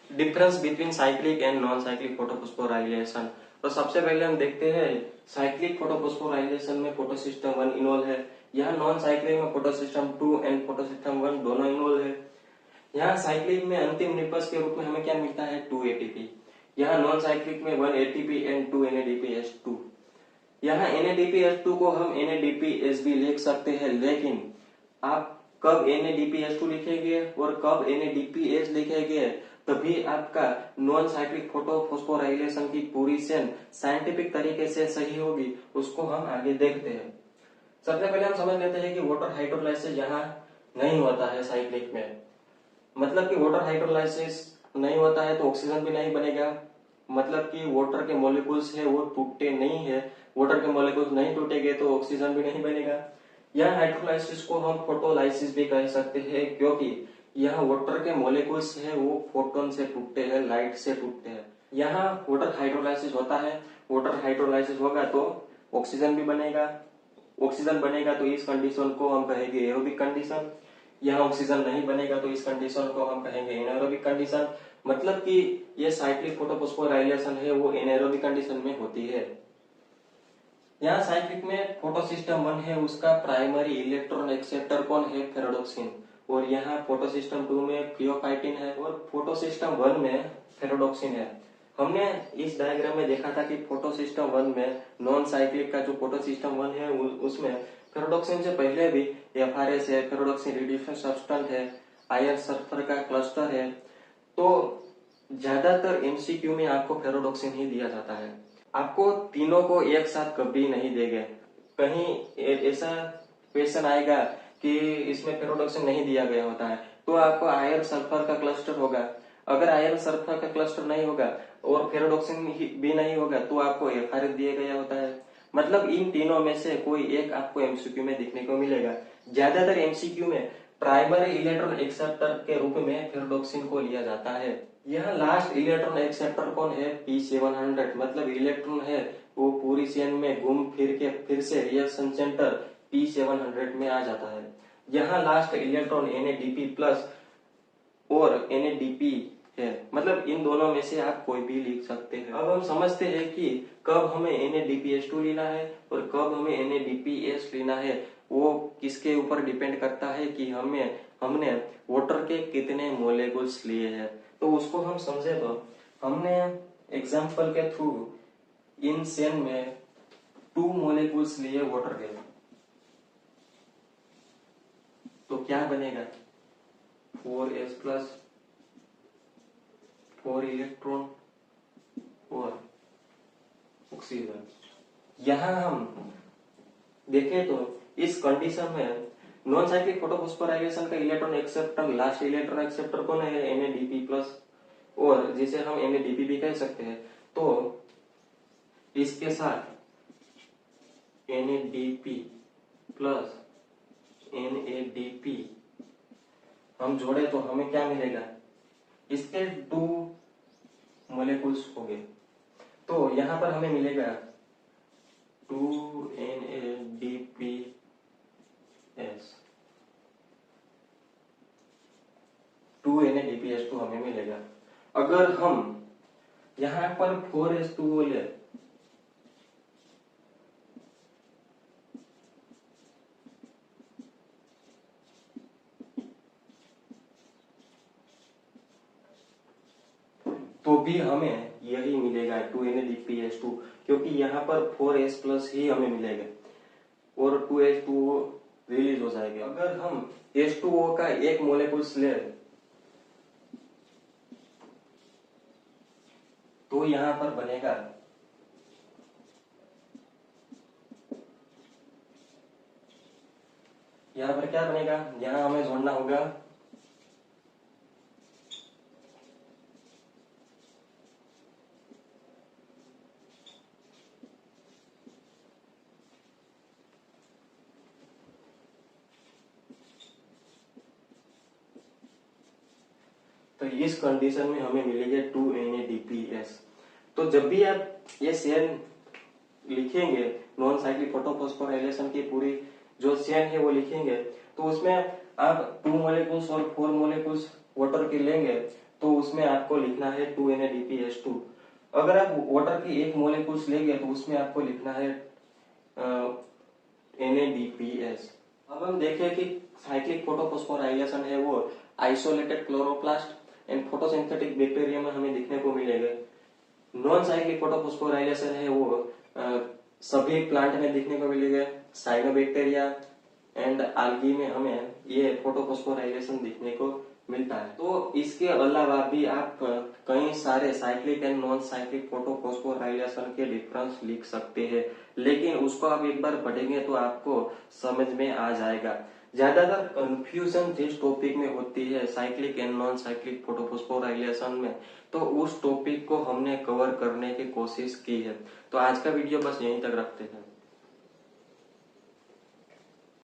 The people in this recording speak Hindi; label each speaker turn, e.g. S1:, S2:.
S1: Difference between cyclic and non cyclic photophosphorylation. तो सबसे पहले हम देखते हैं साइक्लिक फोटोफॉस्फोराइलेशन में फोटोसिस्टम 1 इन्वॉल्व है। यहाँ नॉन साइक्लिक में फोटोसिस्टम 2 एंड फोटोसिस्टम 1 दोनों इन्वॉल्व है। यहाँ साइक्लिक में अंतिम निपज के रूप में हमें क्या मिलता है 2 एटीपी। यहाँ नॉन साइक्लिक में 1 एटीपी एंड 2 NADPH2। यहाँ NADPH2 को हम NADPH भी लिख सकते हैं, लेकिन आप कब NADPH2 लिखेंगे और कब NADPH लिखेंगे तभी आपका नॉन साइक्लिक फोटोफॉस्फोराइलेशन की पूरी चेन साइंटिफिक तरीके से सही होगी, उसको हम आगे देखते हैं। सबसे पहले हम समझ लेते हैं कि वाटर हाइड्रोलाइसिस यहाँ नहीं होता है साइक्लिक में। मतलब कि वाटर हाइड्रोलाइसिस नहीं होता है तो ऑक्सीजन भी नहीं बनेगा, मतलब कि वाटर के मॉलिक्यूल्स है वो टूटते नहीं है। वाटर के मॉलिक्यूल्स नहीं टूटेंगे तो ऑक्सीजन भी नहीं बनेगा। यह हाइड्रोलाइसिस को हम फोटोलाइसिस भी कह सकते हैं, क्योंकि यह वाटर के मॉलिक्यूल्स है वो फोटोन से टूटते हैं, लाइट से टूटते हैं। यहाँ वाटर हाइड्रोलाइसिस होता है। वाटर हाइड्रोलाइसिस होगा तो ऑक्सीजन भी बनेगा। ऑक्सीजन बनेगा तो इस कंडीशन को हम कहेंगे एरोबिक कंडीशन। यहाँ ऑक्सीजन नहीं बनेगा तो इस कंडीशन को हम कहेंगे एनारोबिक कंडीशन। मतलब कि ये साइक्लिक फोटोफॉस्फोराइलेशन है वो एनारोबिक कंडीशन में होती है। यहाँ साइक्लिक में फोटोसिस्टम 1 है, उसका प्राइमरी इलेक्ट्रॉन एक्सेप्टर कौन है, फेरोडोक्सिन। और यहाँ फोटोसिस्टम 2 में फ्लियोफाइटिन है और फोटोसिस्टम 1 में फेरोडोक्सिन है। हमने इस डायग्राम में देखा था कि फोटोसिस्टम 1 में नॉन साइक्लिक का जो फोटोसिस्टम 1 है उसमें फेरोडोक्सिन से पहले भी FRS है, फेरोडोक्सिन रिड्यूसिंग सब्सटेंस है, आयरन सल्फर का क्लस्टर है। तो ज्यादातर MCQ में आपको फेरोडोक्सिन ही दिया जाता है। आपको तीनों को एक साथ कभी नहीं देंगे। कहीं ऐसा क्वेश्चन आएगा कि इसमें फेरोडोक्सिन नहीं दिया गया होता है तो आपको आयरन सल्फर का क्लस्टर होगा। अगर आयरन सल्फर का क्लस्टर नहीं होगा और फेरोडोक्सिन भी नहीं होगा तो आपको FRS दिया गया होता है। मतलब इन तीनों में से कोई एक आपको MCQ में दिखने को मिलेगा। ज्यादातर MCQ में प्राइमरी इलेक्ट्रॉन एक्सेप्टर के रूप में फेरोडोक्सिन को लिया जाता है। यह लास्ट इलेक्ट्रॉन एक्सेप्टर कौन है, P700। मतलब इलेक्ट्रॉन है वो पूरी चेन में घूम फिर के फिर से रिएक्शन सेंटर P700 में आ जाता है। यहाँ लास्ट इलेक्ट्रॉन NADP प्लस और NADP है। मतलब इन दोनों में से आप कोई भी लिख सकते हैं। अब हम समझते हैं कि कब हमें NADPH2 लेना है और कब हमें NADPH लेना है। वो किसके ऊपर डिपेंड करता है कि हमने वाटर के कितने मोलेकुल्स लिए हैं। तो उसको हम समझे तो हमने एग्जाम्पल के थ्रू इन चेन में 2 मोलेकुल्स लिए वाटर के, तो क्या बनेगा 4S प्लस 4 इलेक्ट्रॉन और ऑक्सीजन। यहां हम देखें तो इस कंडीशन में नॉन साइक्लिक फोटोफॉस्फोराइलेशन का electron acceptor last electron acceptor कौन है, NADP प्लस, और जिसे हम NADP भी कह सकते हैं। तो इसके साथ NADP प्लस NADP हम जोड़े तो हमें क्या मिलेगा, इसके 2 मोलेकुल्स हो गए। तो यहां पर हमें मिलेगा 2 NADPS, 2 NADPH2 हमें मिलेगा। अगर हम यहां पर 4S2 बोले तो भी हमें यही मिलेगा 2 NADPH2, क्योंकि यहाँ पर 4S प्लस ही हमें मिलेगा और 2H2O रिलीज हो जाएगा। अगर हम H2O का एक मोलेकुल्स ले तो यहाँ पर बनेगा यहाँ पर क्या बनेगा, यहाँ हमें जोड़ना होगा तो इस कंडीशन में हमें मिलेगा 2 NADPS। तो जब भी आप ये चेन लिखेंगे नॉन साइक्लिक फोटोफॉस्फोराइलेशन की पूरी जो चेन है वो लिखेंगे तो उसमें आप 2 मोलेकुल्स और 4 मोलेकुल्स वाटर के लेंगे तो उसमें आपको लिखना है 2NADPH2। अगर आप वाटर की एक मोलिक्यूल्स लेंगे तो उसमें आपको लिखना है NADPH। अब हम देखें कि साइक्लिक फोटोफॉस्फोराइलेशन है वो isolated chloroplast and photosynthetic bacteria में हमें देखने को मिलेगा। नॉन साइक्लिक फोटोफॉस्फोराइलेशन है वो सभी प्लांट में देखने को मिलेगा। साइनोबैक्टीरिया एंड आल्गी में हमें ये फोटोफॉस्फोराइलेशन देखने को मिलता है। तो इसके अलावा भी आप कई सारे cyclic and non cyclic photophosphorylation के डिफरेंस लिख सकते हैं, लेकिन उसको आप एक बार पढ़ेंगे तो आपको समझ में आ जाएगा। ज्यादातर कंफ्यूजन जिस टॉपिक में होती है cyclic and non cyclic photophosphorylation में, तो उस टॉपिक को हमने कवर करने की कोशिश की है। तो आज का वीडियो बस यहीं तक रखते हैं।